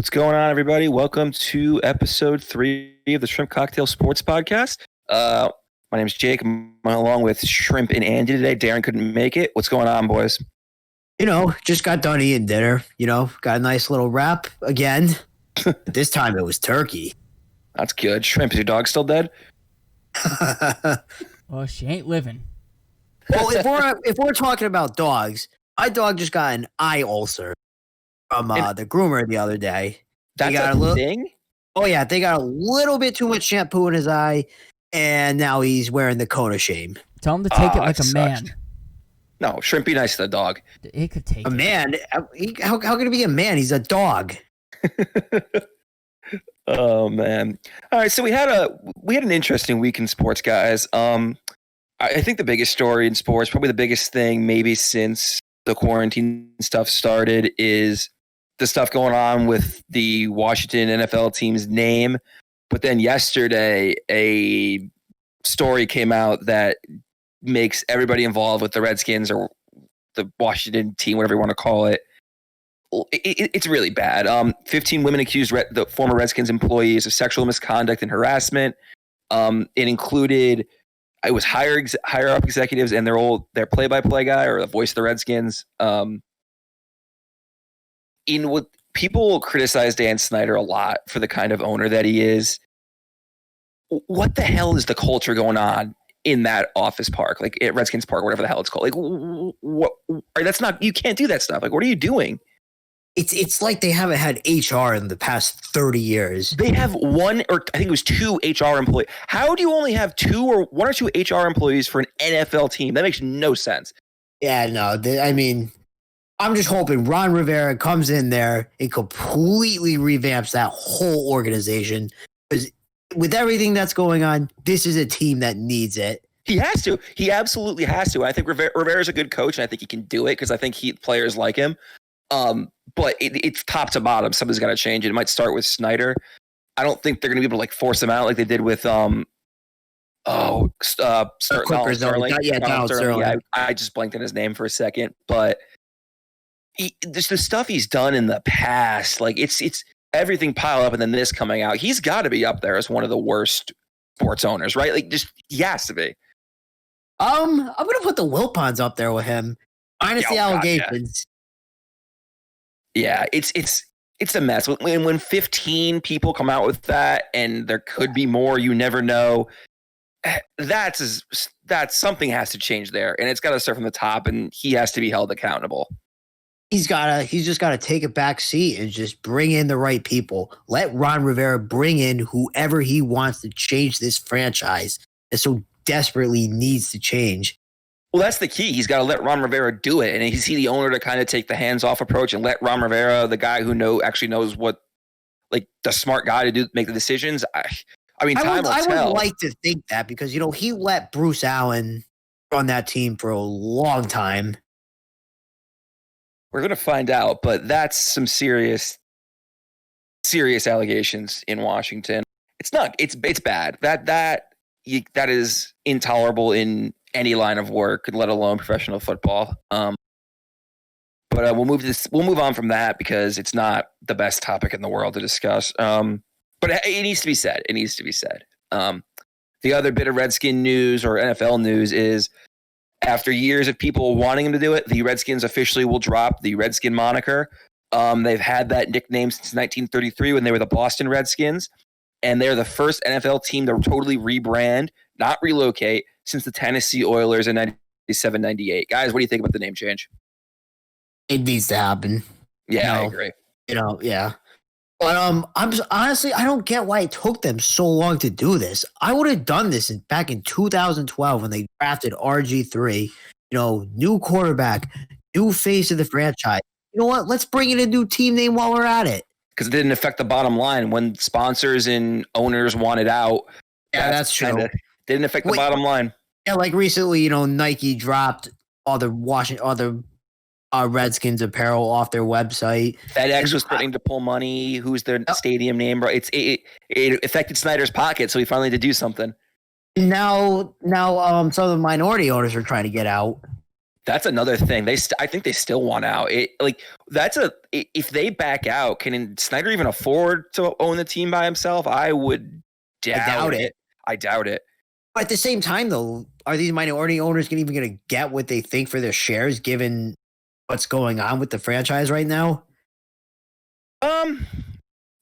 What's going on, everybody? Welcome to episode 3 of the Shrimp Cocktail Sports Podcast. My name is Jake. I'm along with Shrimp and Andy today. Darren couldn't make it. What's going on, boys? Just got done eating dinner. Got a nice little wrap again. This time it was turkey. That's good. Shrimp, is your dog still dead? Well, she ain't living. Well, if we're talking about dogs, my dog just got an eye ulcer from the groomer the other day. That's a thing? Oh, yeah. They got a little bit too much shampoo in his eye, and now he's wearing the cone of shame. Tell him to take it like a man. No, Shrimp, be nice to the dog. It could take a man? How can it be a man? He's a dog. Oh, man. All right, so we had an interesting week in sports, guys. I think the biggest story in sports, probably the biggest thing maybe since the quarantine stuff started, is the stuff going on with the Washington NFL team's name. But then yesterday, a story came out that makes everybody involved with the Redskins or the Washington team, whatever you want to call it, it's really bad. 15 women accused the former Redskins employees of sexual misconduct and harassment. It included, it was higher up executives and their play-by-play guy or the voice of the Redskins. In what people criticize Dan Snyder a lot for the kind of owner that he is. What the hell is the culture going on in that office park, like at Redskins Park, whatever the hell it's called? Like, what? That's not. You can't do that stuff. Like, what are you doing? It's like they haven't had HR in the past 30 years. They have one, or I think it was 2 HR employees. How do you only have 1 or 2 HR employees for an NFL team? That makes no sense. Yeah, no. I'm just hoping Ron Rivera comes in there and completely revamps that whole organization. Because with everything that's going on, this is a team that needs it. He has to. He absolutely has to. I think Rivera's a good coach, and I think he can do it because I think players like him. But it's top to bottom. Something's got to change. It might start with Snyder. I don't think they're going to be able to like force him out like they did with Donald Sterling. Donald Sterling. Yeah, I just blanked on his name for a second, but just the stuff he's done in the past, like it's everything piled up, and then this coming out. He's got to be up there as one of the worst sports owners, right? Like, just he has to be. I'm gonna put the Wilpons up there with him, minus the allegations. Yeah, it's a mess. When 15 people come out with that, and there could be more, you never know. That's something has to change there, and it's got to start from the top, and he has to be held accountable. He's just got to take a back seat and just bring in the right people. Let Ron Rivera bring in whoever he wants to change this franchise that so desperately needs to change. Well, that's the key. He's got to let Ron Rivera do it. And is he the owner to kind of take the hands-off approach and let Ron Rivera, the guy who actually knows what, like the smart guy to make the decisions? I mean, time will tell. I would like to think that because, he let Bruce Allen run that team for a long time. We're going to find out, but that's some serious allegations in Washington. It's not. It's bad. That is intolerable in any line of work, let alone professional football. But we'll move on from that because it's not the best topic in the world to discuss. But it needs to be said. It needs to be said. The other bit of Redskin news or NFL news is, after years of people wanting him to do it, the Redskins officially will drop the Redskin moniker. They've had that nickname since 1933 when they were the Boston Redskins, and they're the first NFL team to totally rebrand, not relocate, since the Tennessee Oilers in 97-98. Guys, what do you think about the name change? It needs to happen. Yeah, I agree. Yeah. But I don't get why it took them so long to do this. I would have done this back in 2012 when they drafted RG3. New quarterback, new face of the franchise. You know what? Let's bring in a new team name while we're at it. Because it didn't affect the bottom line when sponsors and owners wanted out. Yeah, that's true. Didn't affect the bottom line. Yeah, like recently, Nike dropped all the Redskins apparel off their website. FedEx was starting to pull money. Who's their stadium name? It affected Snyder's pocket, so he finally had to do something. Now, some of the minority owners are trying to get out. That's another thing. I think they still want out. If they back out, can Snyder even afford to own the team by himself? I would doubt it. I doubt it. But at the same time, though, are these minority owners even going to get what they think for their shares, given what's going on with the franchise right now?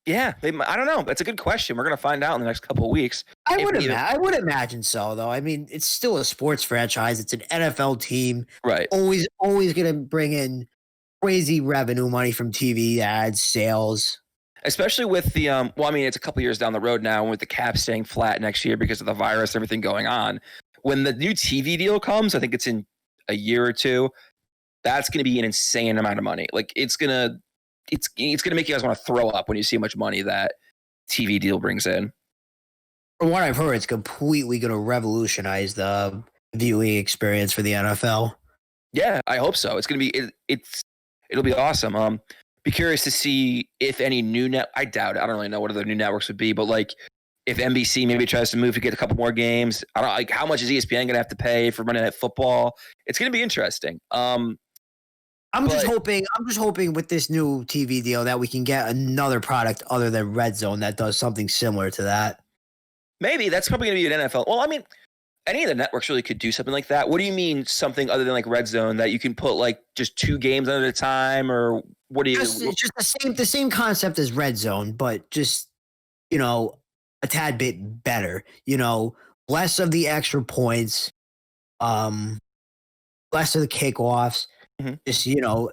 Yeah, I don't know. That's a good question. We're gonna find out in the next couple of weeks. I would imagine so, though. I mean, it's still a sports franchise. It's an NFL team, right? Always going to bring in crazy revenue money from TV ads, sales. Especially with the well, I mean, it's a couple years down the road now, and with the cap staying flat next year because of the virus, everything going on. When the new TV deal comes, I think it's in a year or two. That's going to be an insane amount of money. Like it's gonna make you guys want to throw up when you see how much money that TV deal brings in. From what I've heard, it's completely going to revolutionize the viewing experience for the NFL. Yeah, I hope so. It's going to be it'll be awesome. Be curious to see if any new I doubt it. I don't really know what other new networks would be, but like if NBC maybe tries to move to get a couple more games. I don't like how much is ESPN going to have to pay for Monday Night Football. It's going to be interesting. I'm just hoping with this new TV deal that we can get another product other than Red Zone that does something similar to that. Maybe that's probably going to be an NFL. Well, I mean, any of the networks really could do something like that. What do you mean something other than like Red Zone that you can put like just 2 games at a time, or what do you? It's just the same concept as Red Zone, but just a tad bit better. Less of the extra points, less of the kickoffs. Mm-hmm. Just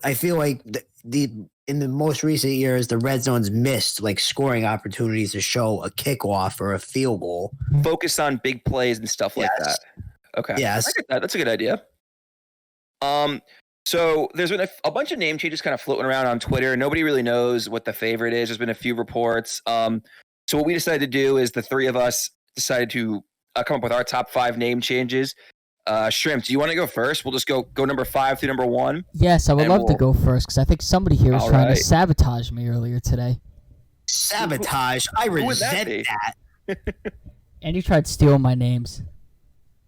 I feel like in the most recent years, the Red Zone's missed like scoring opportunities to show a kickoff or a field goal. Focus on big plays and stuff like that. Okay. Yes. I get that. That's a good idea. So there's been a bunch of name changes kind of floating around on Twitter. Nobody really knows what the favorite is. There's been a few reports. So what we decided to do is the three of us decided to come up with our top 5 name changes. Shrimp, do you want to go first? We'll just go number 5 through number 1. Yes, I would love to go first because I think somebody here was trying to sabotage me earlier today. Sabotage? I resent that. And you tried stealing my names.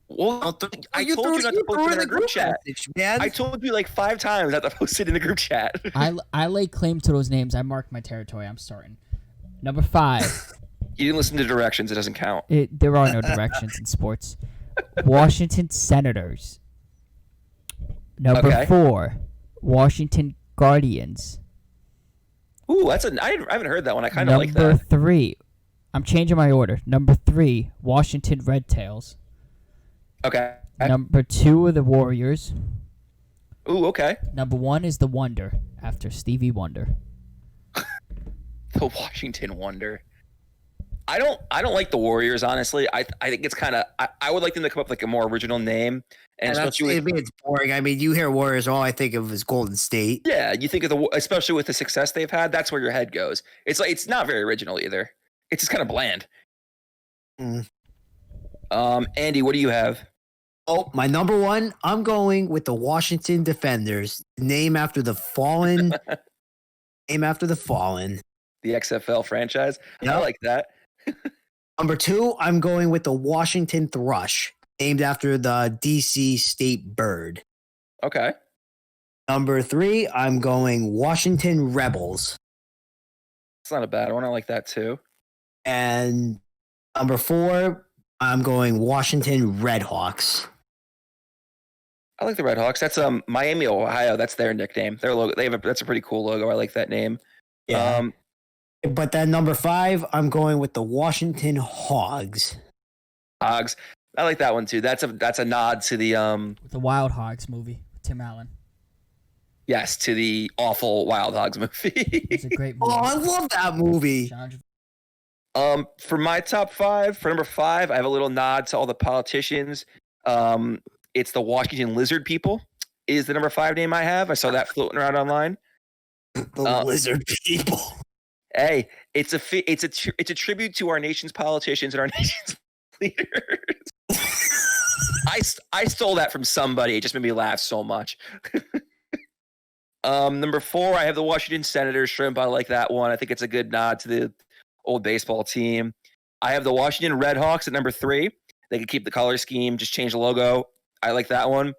Well, I told you not to post it in the group chat. Man. I told you like 5 times not to post it in the group chat. I lay claim to those names. I marked my territory. I'm starting. Number 5. You didn't listen to directions. It doesn't count. There are no directions in sports. Washington Senators. Number 4, Washington Guardians. Ooh, I haven't heard that one. I kind of like that. Number 3, I'm changing my order. Number 3, Washington Red Tails. Okay. Number 2 are the Warriors. Ooh, okay. Number 1 is the Wonder after Stevie Wonder. The Washington Wonder. I don't like the Warriors, honestly. I think it's kind of I would like them to come up with like a more original name. And it's boring. I mean, you hear Warriors, all I think of is Golden State. Yeah, you think of especially with the success they've had, that's where your head goes. It's like it's not very original either. It's just kind of bland. Andy, what do you have? Oh, my number 1, I'm going with the Washington Defenders. Name after the fallen. Name after the fallen. The XFL franchise. Yep. I like that. Number 2, I'm going with the Washington Thrush, named after the DC state bird. Okay. Number 3, I'm going Washington Rebels. It's not a bad one. I like that too. And number 4, I'm going Washington Redhawks. I like the Redhawks. That's Miami, Ohio. That's their nickname. Their logo. That's a pretty cool logo. I like that name. Yeah. But then number 5, I'm going with the Washington Hogs. Hogs. I like that one too. That's a nod to the Wild Hogs movie with Tim Allen. Yes, to the awful Wild Hogs movie. It's a great movie. Oh, I love that movie. For my top 5, for number 5, I have a little nod to all the politicians. It's the Washington Lizard People is the number 5 name I have. I saw that floating around online. The Lizard People. Hey, it's a tribute to our nation's politicians and our nation's leaders. I stole that from somebody. It just made me laugh so much. Number 4, I have the Washington Senators. Shrimp, I like that one. I think it's a good nod to the old baseball team. I have the Washington Redhawks at number 3. They could keep the color scheme, just change the logo. I like that one.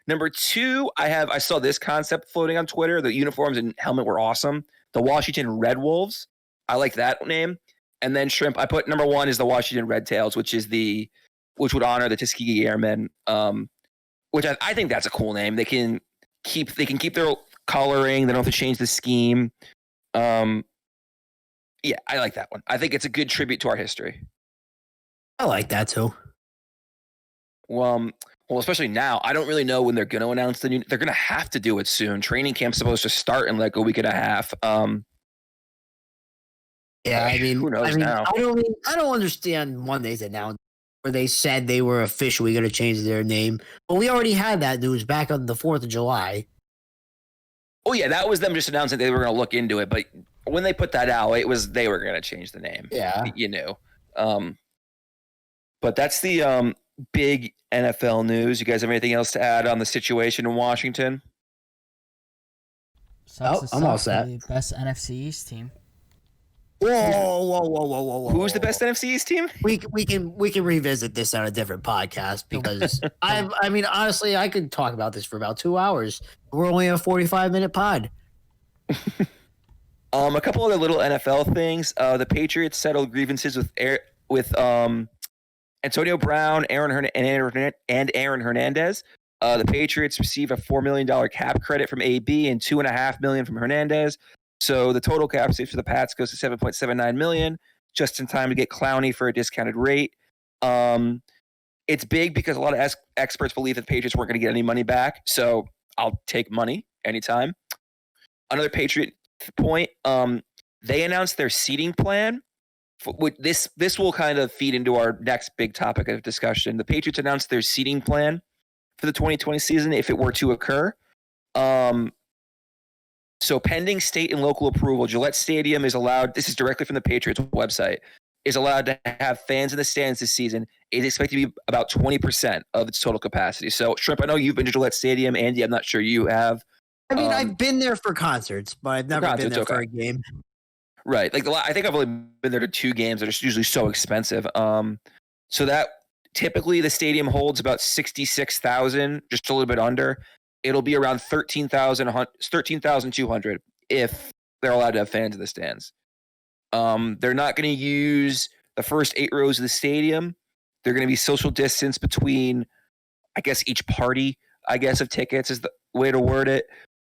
Number 2, I saw this concept floating on Twitter. The uniforms and helmet were awesome. The Washington Red Wolves. I like that name. And then Shrimp, I put number 1 is the Washington Red Tails, which would honor the Tuskegee Airmen. Which I think that's a cool name. They can keep their coloring. They don't have to change the scheme. Yeah, I like that one. I think it's a good tribute to our history. I like that too. Well, especially now, I don't really know when they're going to announce the new. They're going to have to do it soon. Training camp's supposed to start in like a week and a half. Yeah, I mean, who knows now? I don't understand Monday's announcement where they said they were officially going to change their name, but we already had that news back on the 4th of July. Oh yeah, that was them just announcing they were going to look into it. But when they put that out, it was they were going to change the name. Yeah, you knew. But that's the big NFL news. You guys have anything else to add on the situation in Washington? I'm all set. The best NFC East team. Whoa. Who's the best NFC East team? We can revisit this on a different podcast because I mean honestly I could talk about this for about 2 hours. We're only a 45-minute pod. A couple other little NFL things. The Patriots settled grievances with Antonio Brown, Aaron Hernandez. The Patriots receive a $4 million cap credit from AB and $2.5 million from Hernandez. So the total cap savings for the Pats goes to $7.79 million, just in time to get Clowney for a discounted rate. It's big because a lot of experts believe that the Patriots weren't going to get any money back. So I'll take money anytime. Another Patriot point, they announced their seating plan. This will kind of feed into our next big topic of discussion. The Patriots announced their seating plan for the 2020 season if it were to occur. So pending state and local approval, Gillette Stadium is allowed, this is directly from the Patriots website, is allowed to have fans in the stands this season. It is expected to be about 20% of its total capacity. So, Shrimp, I know you've been to Gillette Stadium. Andy, I'm not sure you have. I mean, I've been there for concerts, but I've never been there for a game. Right. Like I think I've only been there to 2 games that are usually so expensive. So that typically the stadium holds about 66,000, just a little bit under. It'll be around 13,200 if they're allowed to have fans in the stands. They're not going to use the first 8 rows of the stadium. They're going to be social distance between, I guess, each party, of tickets is the way to word it.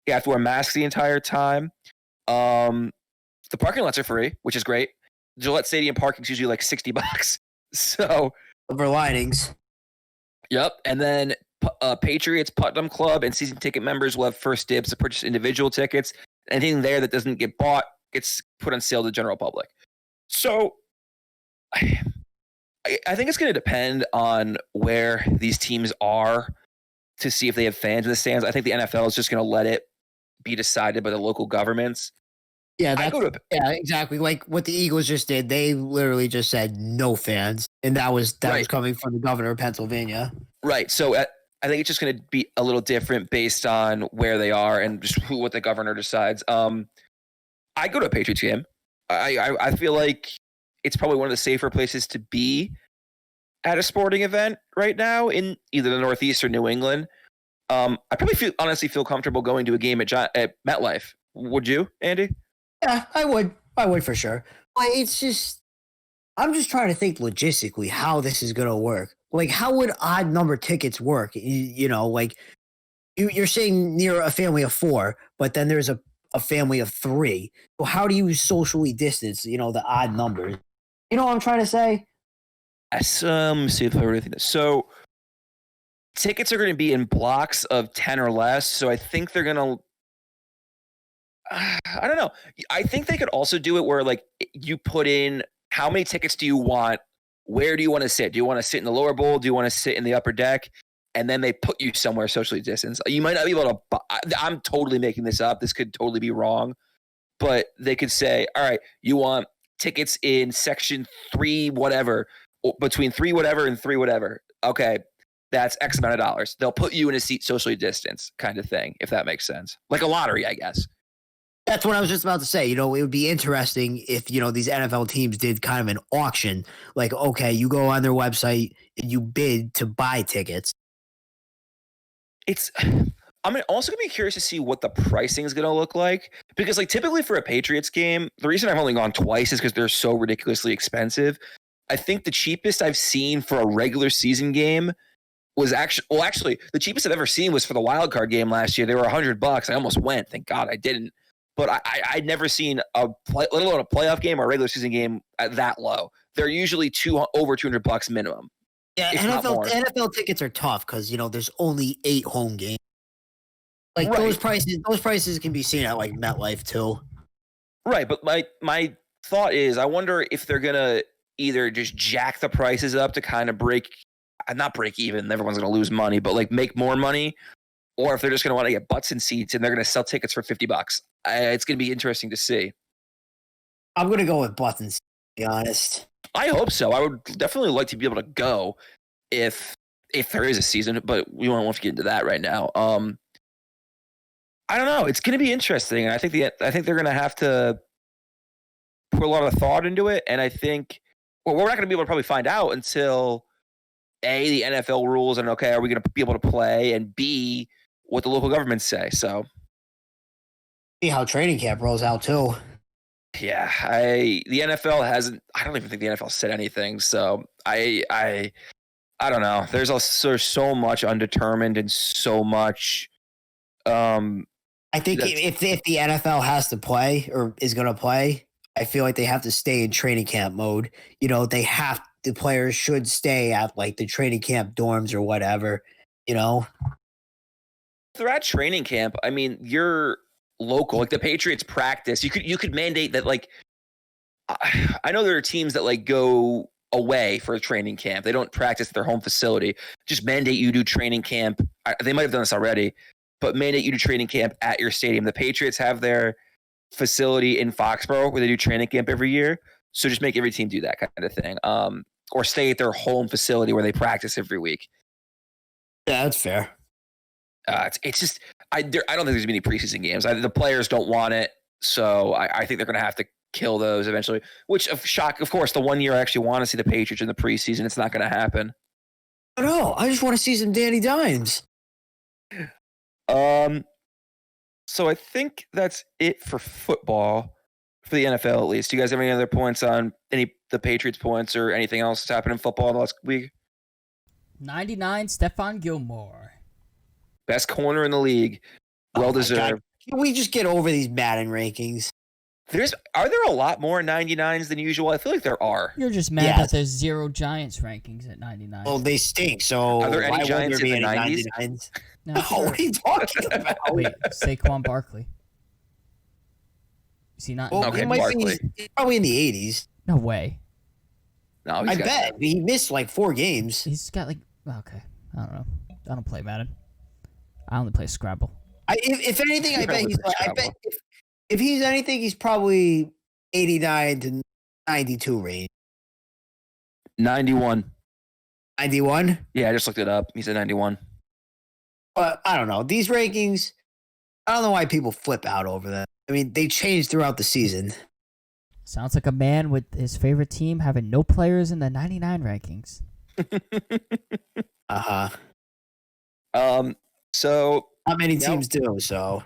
You have to wear masks the entire time. The parking lots are free, which is great. Gillette Stadium parking is usually like $60. So over linings. Yep. And then Patriots, Putnam Club, and season ticket members will have first dibs to purchase individual tickets. Anything there that doesn't get bought gets put on sale to the general public. So I think it's going to depend on where these teams are to see if they have fans in the stands. I think the NFL is just going to let it be decided by the local governments. Yeah, yeah, exactly. Like what the Eagles just did. They literally just said no fans, and that was coming from the governor of Pennsylvania. Right. So I think it's just going to be a little different based on where they are and just what the governor decides. I go to a Patriots game. I feel like it's probably one of the safer places to be at a sporting event right now in either the Northeast or New England. I probably honestly feel comfortable going to a game at MetLife. Would you, Andy? Yeah, I would. I would for sure. But it's just, I'm just trying to think logistically how this is going to work. Like, how would odd number tickets work? You know, like you're saying near a family of 4, but then there's a family of 3. So how do you socially distance, the odd numbers? You know what I'm trying to say? Yes, see if I really think this. So tickets are going to be in blocks of 10 or less. So I think they're going to, I don't know. I think they could also do it where like you put in how many tickets do you want? Where do you want to sit? Do you want to sit in the lower bowl? Do you want to sit in the upper deck? And then they put you somewhere socially distanced. You might not be able to. I'm totally making this up. This could totally be wrong. But they could say, all right, you want tickets in section 3, whatever, between 3 whatever and 3 whatever. Okay, that's X amount of dollars. They'll put you in a seat socially distanced kind of thing, if that makes sense. Like a lottery, I guess. That's what I was just about to say. It would be interesting if, these NFL teams did kind of an auction. Like, okay, you go on their website and you bid to buy tickets. it's. I'm also gonna be curious to see what the pricing is gonna look like because, like, typically for a Patriots game, the reason I've only gone twice is because they're so ridiculously expensive. I think the cheapest I've seen for a regular season game was actually the cheapest I've ever seen was for the wild card game last year. They were $100. I almost went. Thank God I didn't. But I'd never seen let alone a playoff game or a regular season game at that low. They're usually over $200 minimum. Yeah, NFL tickets are tough because there's only 8 home games. Like right. those prices can be seen at like MetLife too. Right, but my thought is, I wonder if they're gonna either just jack the prices up to kind of not break even. Everyone's gonna lose money, but like make more money, or if they're just gonna want to get butts in seats and they're gonna sell tickets for $50. It's gonna be interesting to see. I'm gonna go with butts in seats, to be honest. I hope so. I would definitely like to be able to go if there is a season, but we won't want to get into that right now. I don't know. It's going to be interesting, and I think they're going to have to put a lot of thought into it. And I think we're not going to be able to probably find out until A, the NFL rules, and okay, are we going to be able to play, and B, what the local governments say. So see how training camp rolls out too. Yeah, the NFL hasn't. I don't even think the NFL said anything. So I don't know. There's so much undetermined and so much. I think if the NFL has to play or is going to play, I feel like they have to stay in training camp mode. The players should stay at like the training camp dorms or whatever. If they're at training camp, I mean, you're local. Like the Patriots practice, you could mandate that. Like, I know there are teams that like go away for a training camp. They don't practice at their home facility. Just mandate you do training camp. They might have done this already. But mandate you do training camp at your stadium. The Patriots have their facility in Foxborough where they do training camp every year. So just make every team do that kind of thing. Or stay at their home facility where they practice every week. Yeah, that's fair. It's just I don't think there's many preseason games. The players don't want it, so I think they're going to have to kill those eventually. Which of course, the one year I actually want to see the Patriots in the preseason, it's not going to happen. No, I just want to see some Danny Dimes. So I think that's it for football, for the NFL at least. Do you guys have any other points on the Patriots points or anything else that's happened in football the last week? 99, Stephon Gilmore. Best corner in the league. Well deserved. Can we just get over these Madden rankings? Are there a lot more 99s than usual? I feel like there are. You're just mad that there's 0 Giants rankings at 99. Well, they stink. So are there any Giants in the 90s? 99s? No, what are you talking about? Wait, Saquon Barkley. Is he not? Well, okay, he's probably in the 80s. No way. No, I bet. He missed like 4 games. He's got like, okay, I don't know. I don't play Madden. I only play Scrabble. If anything, I bet he's like, if he's anything, he's probably 89 to 92 range. 91. 91? Yeah, I just looked it up. He's at 91. But I don't know. These rankings, I don't know why people flip out over them. I mean, they change throughout the season. Sounds like a man with his favorite team having no players in the 99 rankings. So not many teams do, so.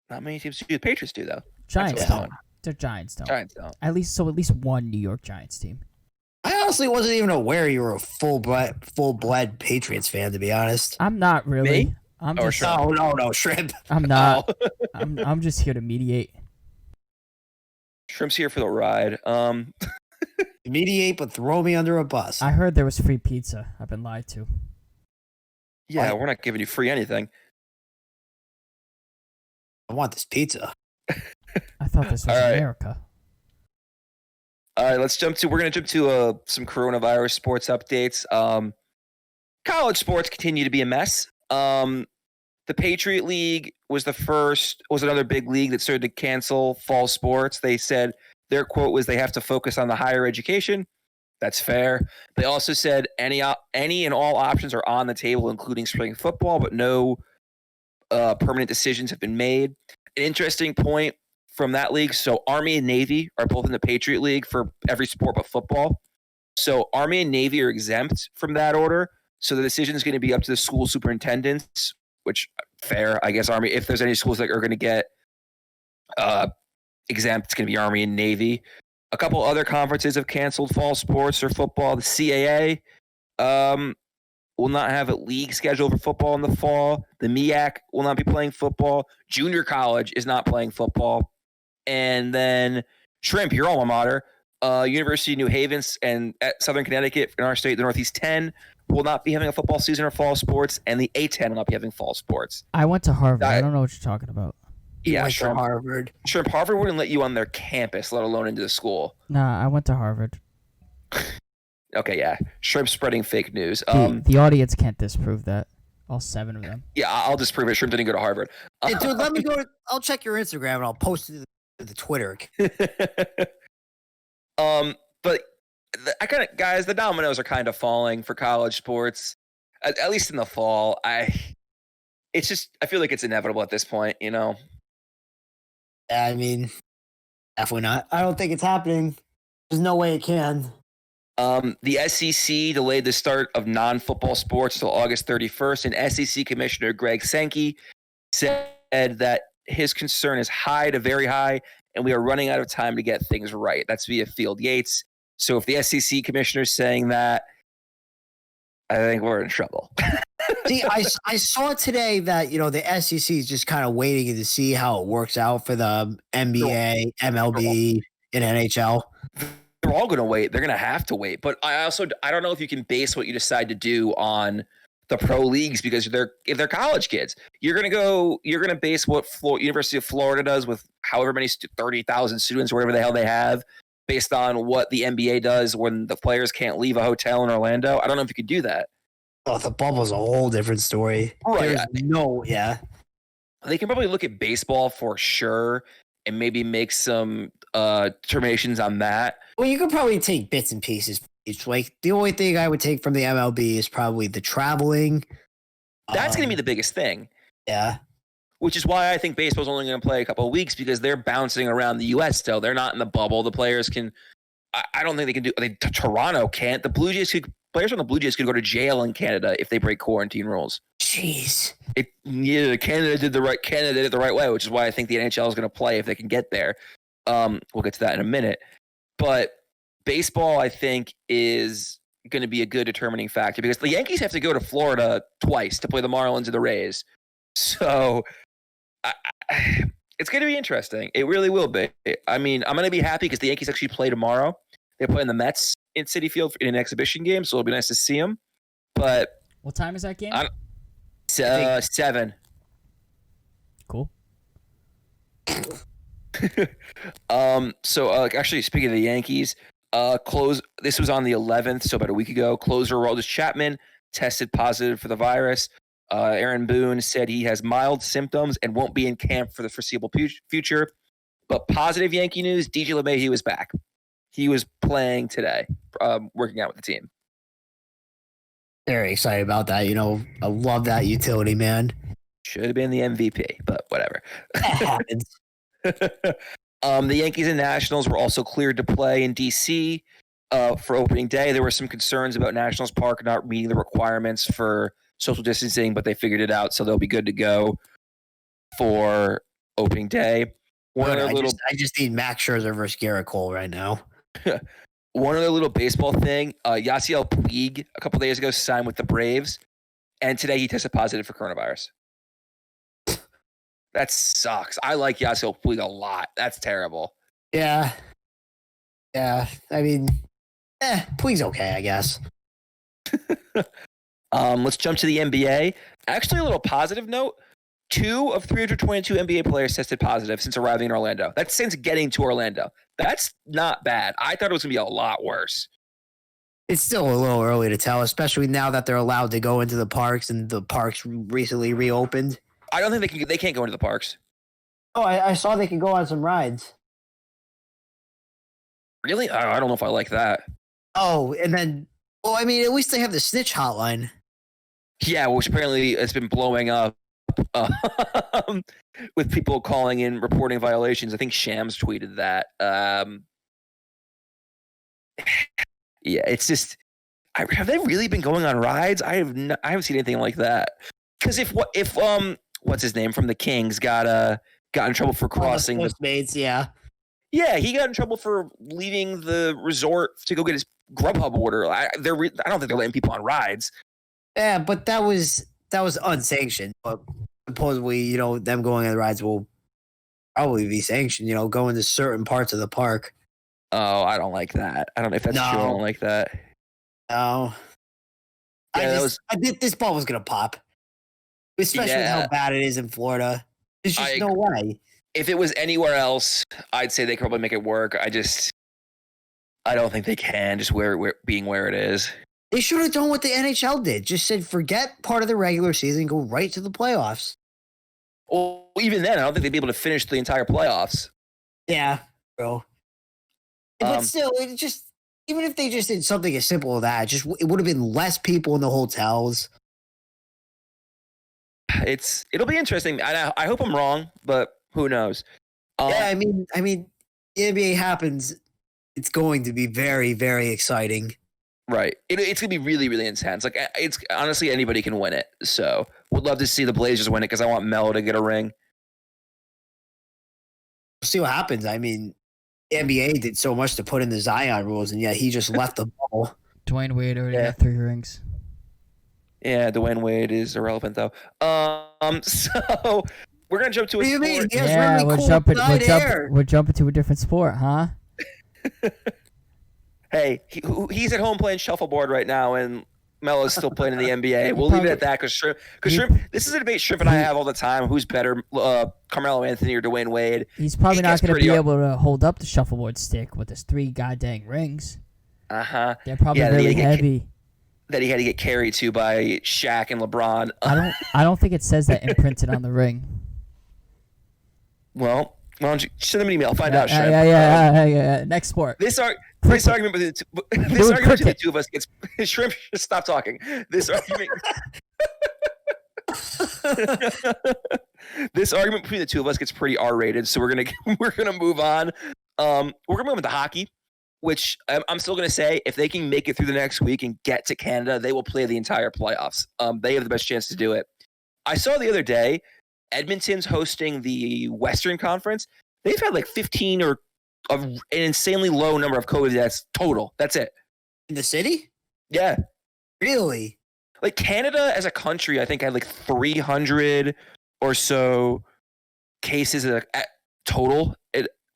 Not many teams do. The Patriots do, though. Giants don't. They're Giants don't. Giants don't. At least one New York Giants team. I honestly wasn't even aware you were a full-blood Patriots fan, to be honest. I'm not really. Me? I'm or just, Shrimp? No, Shrimp. I'm not. I'm just here to mediate. Shrimp's here for the ride. Mediate, but throw me under a bus. I heard there was free pizza. I've been lied to. Yeah, we're not giving you free anything. I want this pizza. I thought this was America. All right, we're going to jump to some coronavirus sports updates. College sports continue to be a mess. The Patriot League was another big league that started to cancel fall sports. They said their quote was they have to focus on the higher education. That's fair. They also said any and all options are on the table, including spring football, but no permanent decisions have been made. An interesting point from that league. So Army and Navy are both in the Patriot League for every sport but football. So Army and Navy are exempt from that order. So the decision is going to be up to the school superintendents which fair, I guess. Army. If there's any schools that are going to get exempt, it's going to be Army and Navy. A couple other conferences have canceled fall sports or football. The CAA will not have a league schedule for football in the fall. The MEAC will not be playing football. Junior college is not playing football. And then Shrimp, your alma mater, University of New Haven and at Southern Connecticut in our state, the Northeast 10, will not be having a football season or fall sports, and the A10 will not be having fall sports. I went to Harvard. I don't know what you're talking about. Yeah, Shrimp. Harvard. Shrimp, Harvard wouldn't let you on their campus, let alone into the school. Nah, I went to Harvard. Okay, yeah. Shrimp spreading fake news. The audience can't disprove that. All 7 of them. Yeah, I'll disprove it. Shrimp didn't go to Harvard. Hey, dude, let me go. I'll check your Instagram and I'll post it to the Twitter. But I kind of, guys, the dominoes are kind of falling for college sports, at least in the fall. I feel like it's inevitable at this point, you know? I mean, definitely not. I don't think it's happening. There's no way it can. The SEC delayed the start of non-football sports until August 31st, and SEC Commissioner Greg Sankey said that his concern is high to very high, and we are running out of time to get things right. That's via Field Yates. So if the SEC Commissioner is saying that, I think we're in trouble. See, I saw today that, the SEC is just kind of waiting to see how it works out for the NBA, MLB, and NHL. They're all going to wait. They're going to have to wait. But I don't know if you can base what you decide to do on the pro leagues, because if they're college kids, you're going to base what University of Florida does with however many 30,000 students or whatever the hell they have, based on what the NBA does when the players can't leave a hotel in Orlando. I don't know if you could do that. Oh, the bubble's a whole different story. Right. They can probably look at baseball for sure and maybe make some determinations on that. Well, you could probably take bits and pieces. It's like the only thing I would take from the MLB is probably the traveling. That's going to be the biggest thing. Yeah. Which is why I think baseball's only going to play a couple of weeks, because they're bouncing around the U.S. still. They're not in the bubble. The players can. I don't think they can do. Toronto can't. The Blue Jays players on the Blue Jays could go to jail in Canada if they break quarantine rules. Jeez. Canada did it the right way, which is why I think the NHL is going to play if they can get there. We'll get to that in a minute. But baseball, I think, is going to be a good determining factor, because the Yankees have to go to Florida twice to play the Marlins and the Rays. So it's going to be interesting. It really will be. I mean, I'm going to be happy because the Yankees actually play tomorrow. They play in the Mets in Citi Field in an exhibition game, so it'll be nice to see them. But what time is that game? 7. Cool. So actually, speaking of the Yankees, this was on the 11th, so about a week ago. Closer Aroldis Chapman tested positive for the virus. Aaron Boone said he has mild symptoms and won't be in camp for the foreseeable future. But positive Yankee news: DJ LeMahieu is back. He was playing today, working out with the team. Very excited about that. I love that utility, man. Should have been the MVP, but whatever. That happens. The Yankees and Nationals were also cleared to play in D.C. For opening day. There were some concerns about Nationals Park not meeting the requirements for social distancing, but they figured it out, so they'll be good to go for opening day. I just need Max Scherzer versus Garrett Cole right now. One other little baseball thing. Yasiel Puig a couple days ago signed with the Braves, and today he tested positive for coronavirus. That sucks. I like Yasiel Puig a lot. That's terrible. Yeah. I mean, Puig's okay, I guess. Let's jump to the NBA. Actually, a little positive note. 2 of 322 NBA players tested positive since arriving in Orlando. That's since getting to Orlando. That's not bad. I thought it was going to be a lot worse. It's still a little early to tell, especially now that they're allowed to go into the parks and the parks recently reopened. I don't think they can't go into the parks. Oh, I saw they could go on some rides. Really? I don't know if I like that. Oh, and then, well, I mean, at least they have the snitch hotline. Yeah, which apparently has been blowing up with people calling in, reporting violations. I think Shams tweeted that. Yeah, it's just, have they really been going on rides? I haven't seen anything like that. Because if what's his name from the Kings got in trouble for crossing the Postmates, yeah. Yeah, he got in trouble for leaving the resort to go get his Grubhub order. I don't think they're letting people on rides. Yeah, but that was unsanctioned. But supposedly, them going on the rides will probably be sanctioned. Going to certain parts of the park. Oh, I don't like that. I don't know if that's true. I don't like that. No. Yeah, this ball was gonna pop, especially with how bad it is in Florida. There's just no way. If it was anywhere else, I'd say they could probably make it work. I don't think they can, just being where it is. They should have done what the NHL did. Just said, forget part of the regular season, go right to the playoffs. Well, even then, I don't think they'd be able to finish the entire playoffs. Yeah, bro. But still, even if they just did something as simple as that, it would have been less people in the hotels. It'll be interesting. I hope I'm wrong, but who knows? Yeah, I mean, the NBA happens. It's going to be very, very exciting. Right. It's going to be really, really intense. Like, it's honestly, anybody can win it. So would love to see the Blazers win it because I want Melo to get a ring. We'll see what happens. I mean, the NBA did so much to put in the Zion rules, and yet he just left the ball. Dwayne Wade already got 3 rings. Yeah, Dwayne Wade is irrelevant, though. So we're going to jump to a sport. Yeah, really we're jumping to a different sport, huh? Hey, he's at home playing shuffleboard right now, and Melo's still playing in the NBA. We'll leave it at that because Shrimp. This is a debate Shrimp and I have all the time. Who's better, Carmello Anthony or Dwayne Wade? He's probably not going to be able to hold up the shuffleboard stick with his 3 goddamn rings. They're probably really heavy. That he had to get carried to by Shaq and LeBron. I don't think it says that imprinted on the ring. Well, why don't you send them an email? Find out, Shrimp. Yeah. Next sport. This argument between the two of us gets Shrimp. Stop talking. This argument. This argument between the two of us gets pretty R-rated, so we're gonna move on. We're gonna move into hockey, which I'm still gonna say if they can make it through the next week and get to Canada, they will play the entire playoffs. They have the best chance to do it. I saw the other day, Edmonton's hosting the Western Conference. They've had like 15 or an insanely low number of COVID deaths total. That's it. In the city? Yeah. Really? Like Canada as a country, I think had like 300 or so cases at total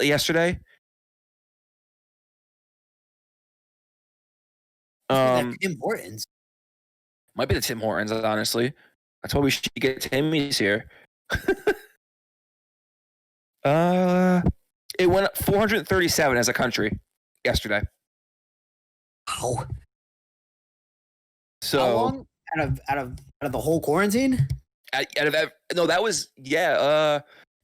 yesterday. Tim Hortons. Might be the Tim Hortons, honestly. That's why we should get Timmy's here. It went up 437 as a country yesterday. Wow. So how long out of the whole quarantine? That was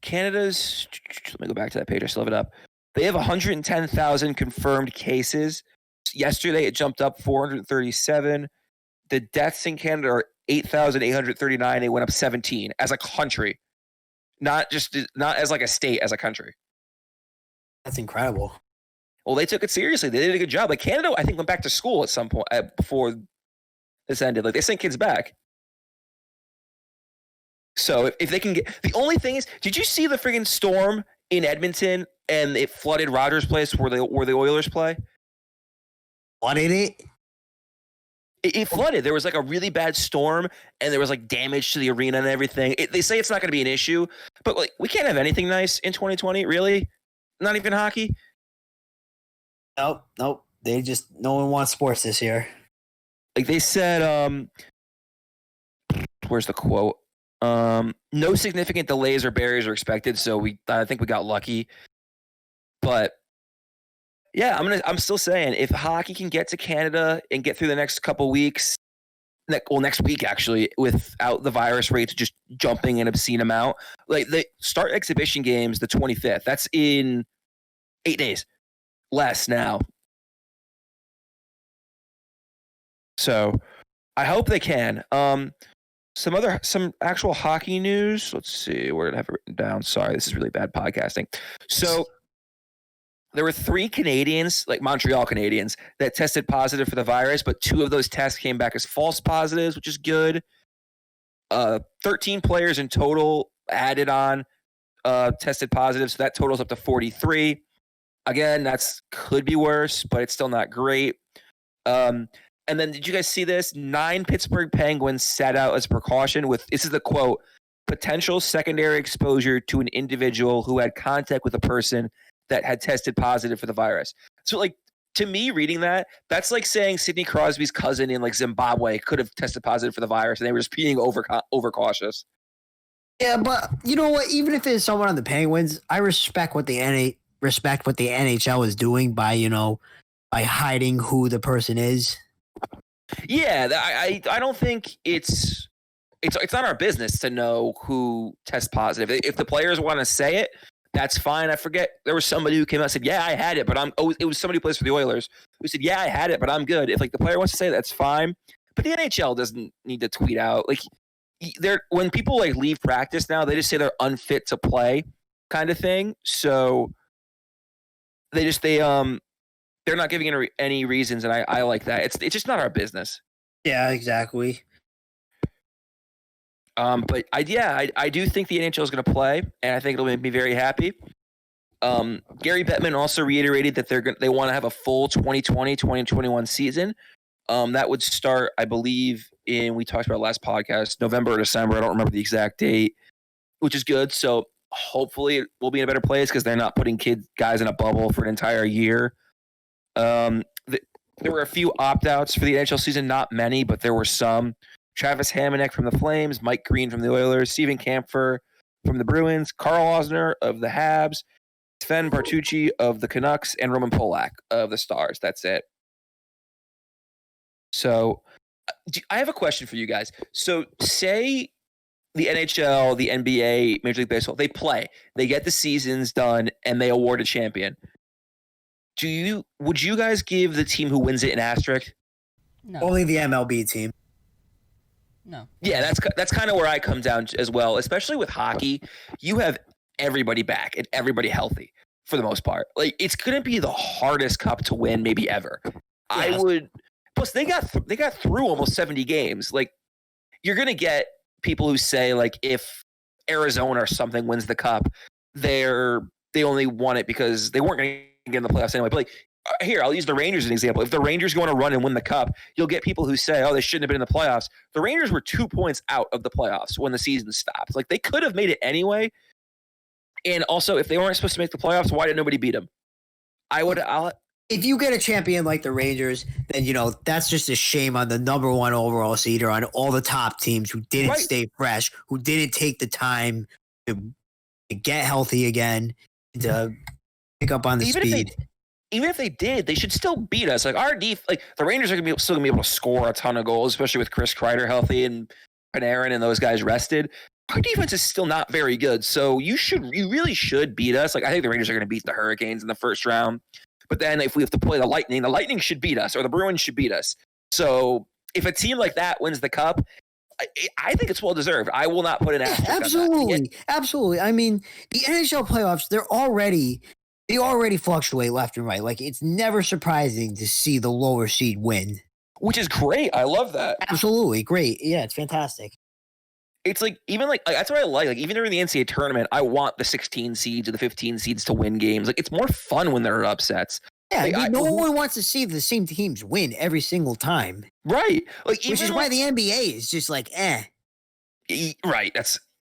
Canada's. Let me go back to that page. I still have it up. They have 110,000 confirmed cases. Yesterday, it jumped up 437. The deaths in Canada are 8,839. They went up 17 as a country, not as like a state, as a country. That's incredible. Well, they took it seriously. They did a good job. Like Canada, I think, went back to school at some point before this ended. Like they sent kids back. So if they can get, the only thing is, did you see the friggin' storm in Edmonton and it flooded Rogers Place where the Oilers play? Flooded it? It flooded. There was like a really bad storm and there was like damage to the arena and everything. They say it's not going to be an issue, but like we can't have anything nice in 2020, really? Not even hockey? Nope. No one wants sports this year. Like they said, where's the quote? No significant delays or barriers are expected, so I think we got lucky. But yeah, I'm still saying if hockey can get to Canada and get through the next couple weeks, next week actually, without the virus rates just jumping an obscene amount, like they start exhibition games the 25th. That's in 8 days less now. So I hope they can. Some actual hockey news. Let's see, where did I have it written down? Sorry, this is really bad podcasting. So there were 3 Canadians, like Montreal Canadiens, that tested positive for the virus, but 2 of those tests came back as false positives, which is good. 13 players in total added on tested positive, so that totals up to 43. Again, that's could be worse, but it's still not great. And then did you guys see this? 9 Pittsburgh Penguins sat out as precaution with, this is the quote, potential secondary exposure to an individual who had contact with a person that had tested positive for the virus. So like, to me, reading that, that's like saying Sidney Crosby's cousin in like Zimbabwe could have tested positive for the virus and they were just being overcautious. Yeah, but you know what? Even if it's someone on the Penguins, I respect what the NHL is doing by hiding who the person is. Yeah, I don't think it's not our business to know who tests positive. If the players want to say it, that's fine. I forget, there was somebody who came out and said, "Yeah, I had it, but it was somebody who plays for the Oilers who said, "Yeah, I had it, but I'm good." If like the player wants to say that's fine, but the NHL doesn't need to tweet out like when people like leave practice now, they just say they're unfit to play, kind of thing. So they're not giving any reasons, and I like that. It's just not our business. Yeah, exactly. But I do think the NHL is going to play, and I think it'll make me very happy. Gary Bettman also reiterated that they want to have a full 2020-2021 season. That would start, I believe, we talked about last podcast, November or December. I don't remember the exact date, which is good. So hopefully we'll be in a better place because they're not putting guys in a bubble for an entire year. There were a few opt-outs for the NHL season, not many, but there were some. Travis Hamonic from the Flames, Mike Green from the Oilers, Steven Kampfer from the Bruins, Carl Osner of the Habs, Sven Bartucci of the Canucks, and Roman Polak of the Stars. That's it. So I have a question for you guys. So say the NHL, the NBA, Major League Baseball, they play, they get the seasons done, and they award a champion. Would you guys give the team who wins it an asterisk? No. Only the MLB team. No. Yeah, that's kind of where I come down as well, especially with hockey. You have everybody back and everybody healthy for the most part. Like, it's going to be the hardest cup to win maybe ever. Yes. Plus they got through almost 70 games. Like, you're going to get people who say, like, if Arizona or something wins the cup, they only won it because they weren't going to get in the playoffs anyway. But like, here, I'll use the Rangers as an example. If the Rangers go on a run and win the cup, you'll get people who say, "Oh, they shouldn't have been in the playoffs." The Rangers were 2 points out of the playoffs when the season stopped. Like, they could have made it anyway. And also, if they weren't supposed to make the playoffs, why did nobody beat them? If you get a champion like the Rangers, then that's just a shame on the number 1 overall seed or on all the top teams who didn't stay fresh, who didn't take the time to get healthy again, to pick up on the speed. Even if they did, they should still beat us. Like, the Rangers are still gonna be able to score a ton of goals, especially with Chris Kreider healthy and Panarin and those guys rested. Our defense is still not very good, so you really should beat us. Like, I think the Rangers are gonna beat the Hurricanes in the first round, but then if we have to play the Lightning should beat us, or the Bruins should beat us. So if a team like that wins the cup, I think it's well deserved. I will not put an asterisk on that. Absolutely. I mean, the NHL playoffs, they already fluctuate left and right. Like, it's never surprising to see the lower seed win. Which is great. I love that. Absolutely. Great. Yeah, it's fantastic. It's like, even like that's what I like. Like, even during the NCAA tournament, I want the 16 seeds or the 15 seeds to win games. Like, it's more fun when there are upsets. Yeah, like, no one wants to see the same teams win every single time. Right. Like, which is why the NBA is just like, Right.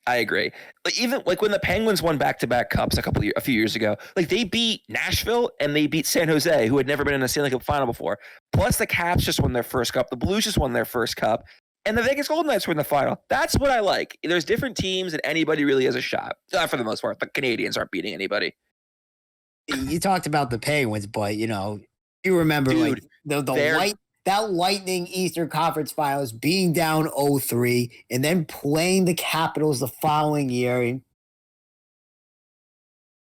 I agree. Like, even like when the Penguins won back-to-back cups a few years ago, like, they beat Nashville and they beat San Jose, who had never been in a Stanley Cup final before. Plus, the Caps just won their first cup. The Blues just won their first cup. And the Vegas Golden Knights were in the final. That's what I like. There's different teams and anybody really has a shot. For the most part, the Canadians aren't beating anybody. You talked about the Penguins, but you remember, dude, like that Lightning Eastern Conference Finals being down 0-3 and then playing the Capitals the following year.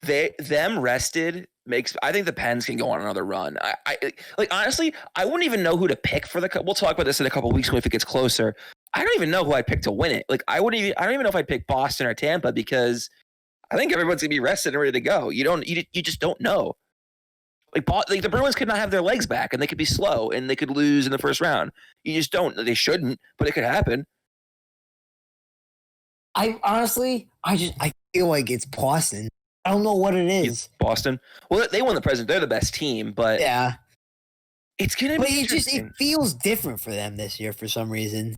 Them rested makes. I think the Pens can go on another run. I honestly, I wouldn't even know who to pick for the cup. We'll talk about this in a couple of weeks if it gets closer. I don't even know who I'd pick to win it. Like, I don't even know if I'd pick Boston or Tampa because I think everyone's gonna be rested and ready to go. You just don't know. Like the Bruins could not have their legs back and they could be slow and they could lose in the first round. You just don't. They shouldn't, but it could happen. I feel like it's Boston. I don't know what it is. Boston. Well, they won the President. They're the best team, but Yeah, it's gonna but be it interesting. feels different for them this year for some reason.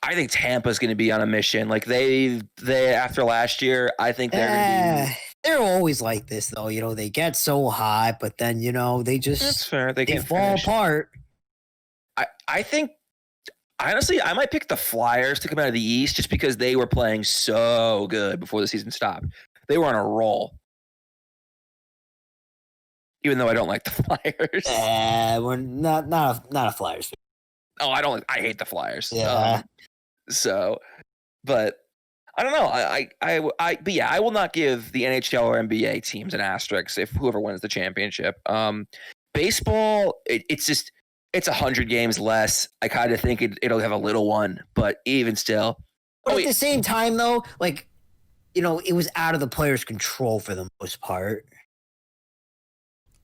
I think Tampa's going to be on a mission. Like they after last year, I think they're going to be. They're always like this, though. They get so high, but then they just That's fair. They can't fall finish. apart. I think honestly, I might pick the Flyers to come out of the East just because they were playing so good before the season stopped. They were on a roll. Even though I don't like the Flyers. We're not a Flyers fan. Oh, I hate the Flyers. Yeah. But I don't know. But yeah, I will not give the NHL or NBA teams an asterisk if whoever wins the championship. Baseball, it's 100 games less. I kind of think it'll have a little one, but even still. But at the same time, though, it was out of the players' control for the most part.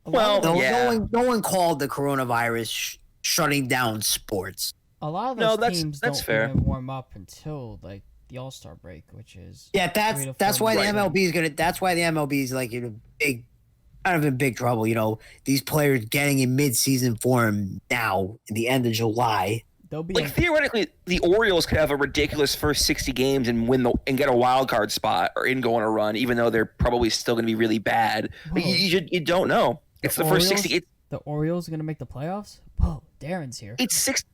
Well, no one called the coronavirus shutting down sports. A lot of those teams don't even warm up until the All-Star break, which is that's why the MLB is gonna. That's why the MLB is in big trouble. These players getting in mid-season form now in the end of July. They'll be theoretically, the Orioles could have a ridiculous first 60 games and and get a wild card spot or go on a run, even though they're probably still going to be really bad. You don't know. It's the first 60. The Orioles are going to make the playoffs? Whoa, Darren's here. It's 60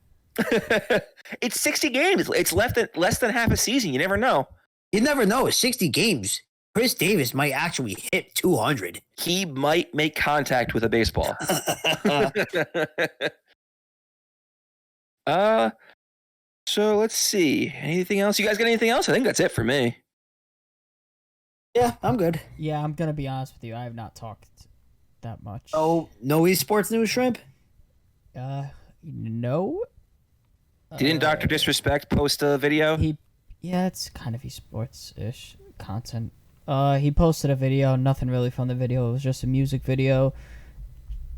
games. It's less than half a season. You never know. You never know. 60 games. Chris Davis might actually hit 200. He might make contact with a baseball. So let's see. Anything else? You guys got anything else? I think that's it for me. Yeah, I'm good. Yeah, I'm going to be honest with you. I have not talked that much. Oh, no esports news, Shrimp? No. Didn't Dr. Disrespect post a video? It's kind of esports-ish content. He posted a video, nothing really from the video. It was just a music video.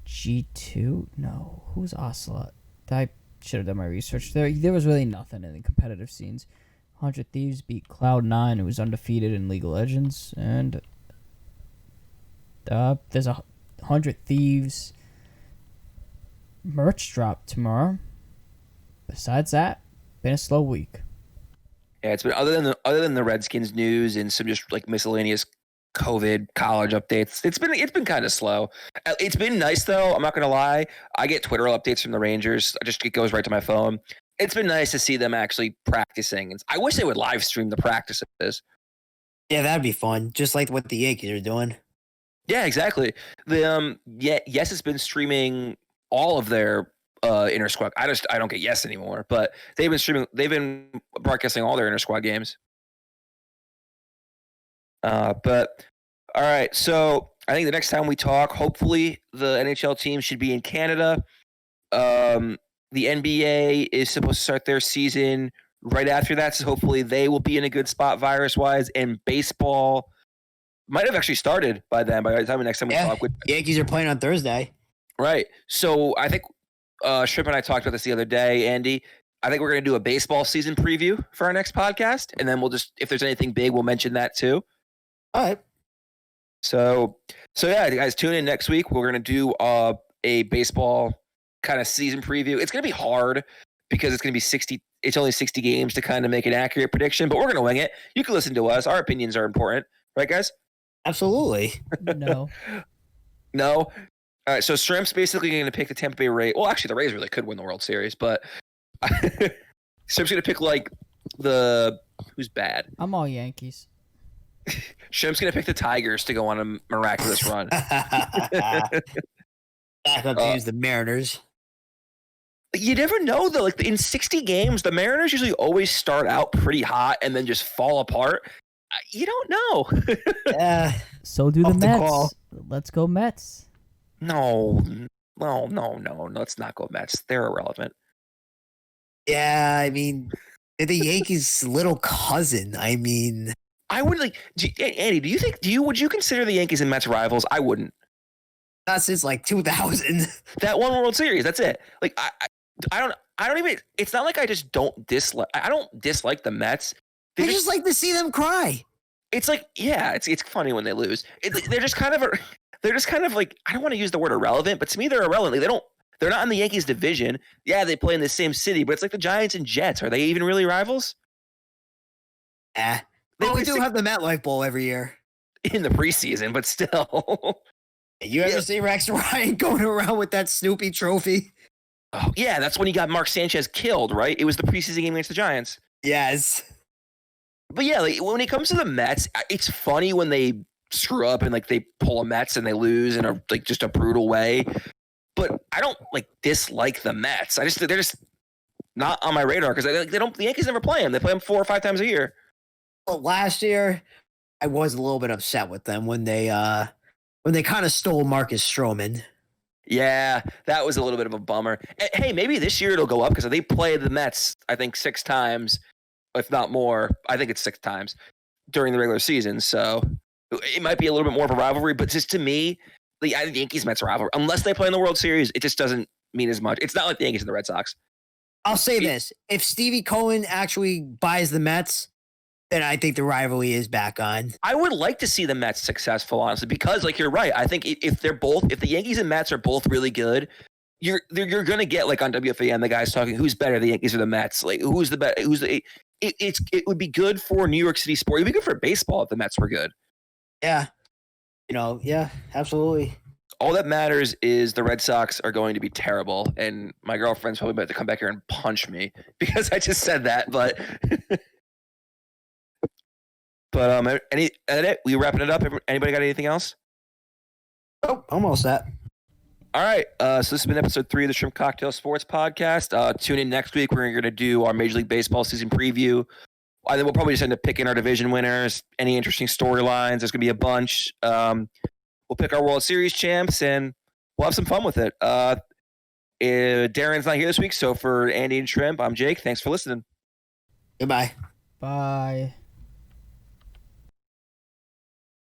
G2? No. Who's Ocelot? I should have done my research. There was really nothing in the competitive scenes. 100 Thieves beat Cloud9, who was undefeated in League of Legends. And there's a 100 Thieves merch drop tomorrow. Besides that, been a slow week. Yeah, it's been other than the Redskins news and some just miscellaneous COVID college updates. It's been kind of slow. It's been nice though. I'm not gonna lie. I get Twitter updates from the Rangers. It goes right to my phone. It's been nice to see them actually practicing. I wish they would live stream the practices. Yeah, that'd be fun. Just like what the Yankees are doing. Yeah, exactly. Yes, it's been streaming all of their inter squad. I don't get Yes anymore, but they've been broadcasting all their inter squad games. But all right, so I think the next time we talk, hopefully the NHL team should be in Canada. The NBA is supposed to start their season right after that, so hopefully they will be in a good spot virus-wise. And baseball might have actually started by then. By the time next time we talk, Yankees are playing on Thursday. Right. So I think Shrimp and I talked about this the other day, Andy. I think we're going to do a baseball season preview for our next podcast, and then we'll just, if there's anything big, we'll mention that too. All right. So yeah, guys, tune in next week. We're going to do a baseball kind of season preview. It's going to be hard because it's going to be 60. It's only 60 games to kind of make an accurate prediction, but we're going to wing it. You can listen to us. Our opinions are important, right, guys? Absolutely. No. All right, so Shrimp's basically going to pick the Tampa Bay Rays. Well, actually, the Rays really could win the World Series, but Shrimp's going to pick who's bad. I'm all Yankees. Shrimp's going to pick the Tigers to go on a miraculous run. Backup teams, the Mariners. You never know, though. In 60 games, the Mariners usually always start out pretty hot and then just fall apart. You don't know. Yeah. So do the Mets. Let's go Mets. No. Let's not go Mets. They're irrelevant. Yeah, I mean, they're the Yankees' little cousin. I mean, I would Andy. Would you consider the Yankees and Mets rivals? I wouldn't. Not since 2000. That one World Series. That's it. I don't even. It's not like I just don't dislike. I don't dislike the Mets. I just like to see them cry. It's like, yeah, it's funny when they lose. They're just kind of like, I don't want to use the word irrelevant, but to me they're irrelevant. They're not in the Yankees division. Yeah, they play in the same city, but it's like the Giants and Jets. Are they even really rivals? We do have the MetLife Bowl every year in the preseason, but still. You ever see Rex Ryan going around with that Snoopy trophy? Oh, yeah, that's when he got Mark Sanchez killed, right? It was the preseason game against the Giants. Yes. But yeah, like when it comes to the Mets, it's funny when they screw up and like they pull a Mets and they lose in a like just a brutal way. But I don't like dislike the Mets. They're just not on my radar because the Yankees never play them. They play them 4 or 5 times a year. Well, last year I was a little bit upset with them when they kind of stole Marcus Stroman. Yeah, that was a little bit of a bummer. Hey, maybe this year it'll go up because they play the Mets, I think, 6 times, if not more. I think it's 6 times during the regular season. So it might be a little bit more of a rivalry. But just to me, I think the Yankees-Mets rivalry, unless they play in the World Series, it just doesn't mean as much. It's not like the Yankees and the Red Sox. I'll say this. If Stevie Cohen actually buys the Mets, then I think the rivalry is back on. I would like to see the Mets successful, honestly, because like you're right. I think if the Yankees and Mets are both really good, you're gonna get like on WFAN the guys talking who's better, the Yankees or the Mets. Like who's the better? It would be good for New York City sport. It'd be good for baseball if the Mets were good. Yeah, yeah, absolutely. All that matters is the Red Sox are going to be terrible, and my girlfriend's probably about to come back here and punch me because I just said that, but. But we wrapping it up. Anybody got anything else? Oh, almost that. All right. So this has been episode 3 of the Shrimp Cocktail Sports Podcast. Tune in next week. We're going to do our Major League Baseball season preview. I think we'll probably just end up picking our division winners. Any interesting storylines? There's going to be a bunch. We'll pick our World Series champs, and we'll have some fun with it. Darren's not here this week, so for Andy and Shrimp, I'm Jake. Thanks for listening. Goodbye. Bye.